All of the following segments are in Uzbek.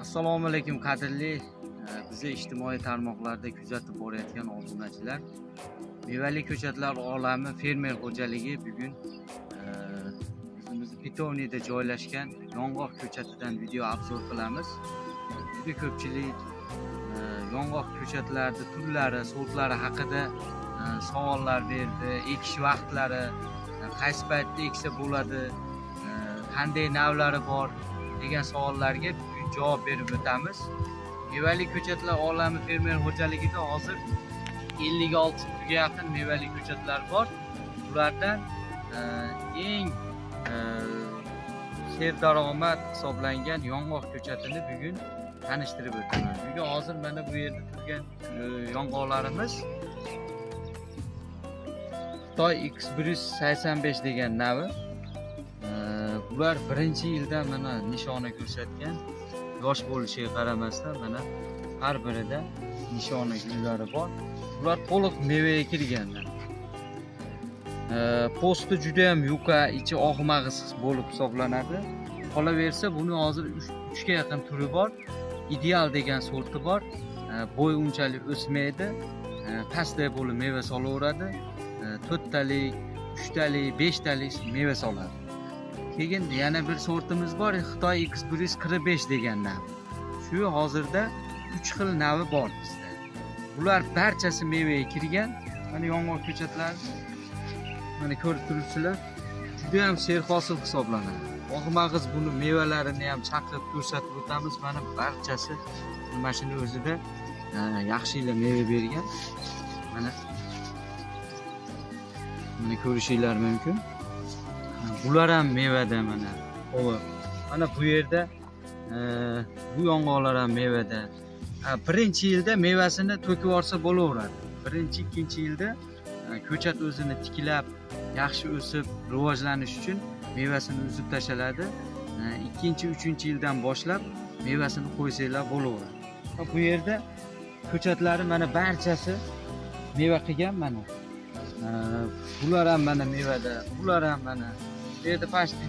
Assalomu alaykum qadrli bizni ijtimoiy tarmoqlarda kuzatib borayotgan obunachilar. Mevali ko'chatlar olami fermer xo'jaligi bugun o'zimiz Pitovnida joylashgan yong'oq ko'chatidan video obzor qilamiz. Juda ko'pchilik yong'oq ko'chatlarning turlari, sortlari haqida savollar berdi. Ekish vaqtlari, qaysi paytda eksa bo'ladi, qanday navlari bor degan savollarga javob berib o'tamiz. Mevali ko'chatlar olami fermer xo'jaligida hozir 56 turga yaqin mevali ko'chatlar bor. Ulardan eng serdaromad hisoblangan yong'oq ko'chatini bugun tanishtirib o'taman. Bugun hozir mana bu yerda turgan yong'oqlarimiz Xitoy X185 degan navi. Bular birinchi yilda mana nishona ko'rsatgan. Yosh bo'lishiga qaramasdan mana har birida nishona gullari bor. Ular to'liq mevaga kirganlar. Posti juda ham yuqa, ichi oq mag'iz bo'lib hisoblanadi. Qolaversa buni hozir 3 ga yaqin turi bor. Ideal degan sorti bor. Bo'y unchalik o'smaydi. Pastda bo'lib meva solaveradi. 4 talik, 3 talik, 5 talik meva soladi. Keyin yana bir sortimiz bor, Xitoy X145 degan nav. Shu hozirda 3 xil navi bor bizda. Bular barchasi mevaga kirgan. Mana yong'oq ko'chatlar, mana ko'rib turibsizlar, juda ham serhosil hisoblanadi. Oq mag'iz buni mevalarini ham chaqib ko'rsatib o'tamiz. Mana barchasi mashina o'zida yaxshila meva bergan. Mana ko'rishinglar mumkin. Bular ham mevada mana. Mana bu yerda bu yong'oqlar ham mevada. Birinchi yilda mevasini to'kib olsa bo'laveradi. Birinchi, ikkinchi yilda ko'chat o'zini tiklab, yaxshi o'sib, rivojlanish uchun mevasini uzib tashaladi. Ikkinchi, uchinchi yildan boshlab mevasini qo'ysanglar bo'laveradi. Bu yerda ko'chatlari mana barchasi meva qilgan mana. Bular ham mana mevada, bular ham mana. Bu yerda pastda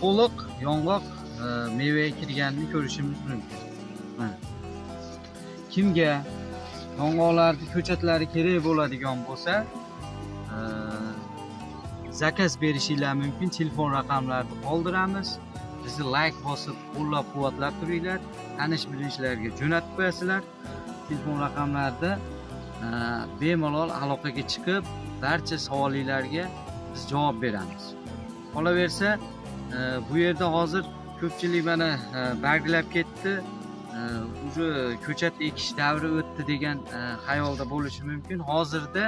to'liq yong'oq mevaga kirganini ko'rishimiz mumkin. Kimga yong'oqlarning ko'chatlari kerak bo'ladigan bo'lsa, zakaz berishinglar mumkin. Telefon raqamlarini qoldiramiz. Bizni like bosib, qo'llab-quvvatlab turinglar. Tanish-bilishlarga jo'natib qo'yasizlar. Telefon raqamlarida bemalol aloqaga chiqib, barcha savollarga biz javob beramiz. Qolaversa, bu yerda hozir ko'pchilik mana belgilab ketdi. Uje ko'chat ekish davri o'tdi degan xayolda bo'lishi mumkin. Hozirda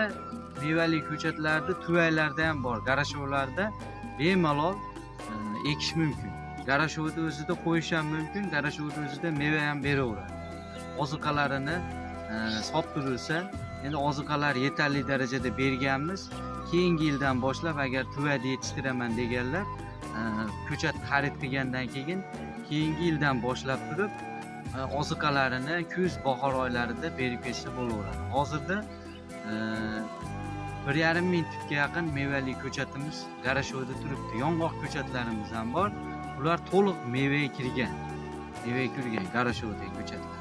mevali ko'chatlarda, tuvaylarda ham bor, garashovlarda bemalol ekish mumkin. Garashovda o'zida qo'yish ham mumkin, garashovda o'zida meva ham beraveradi. Ozuqalarini sottirilsa, endi ozuqalar yetarli darajada berganmiz. Keyingi yildan boshlab agar tuvada yetishtiraman deganlar, ko'chat xarid qilgandan keyin keyingi yildan boshlab turib ozuqalarini kuz, bahor oylarida berib ketsa bo'laveradi. Hozirda 1,5 ming tutga yaqin mevali ko'chatimiz garashovda turibdi. Yong'oq ko'chatlarimiz ham bor. Ular to'liq mevaga kirgan. Mevaga kirgan garashovdagi ko'chatlar.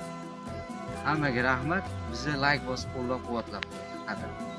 Hammaga rahmat. Bizni like bosib qo'llab-quvvatlab qo'ying.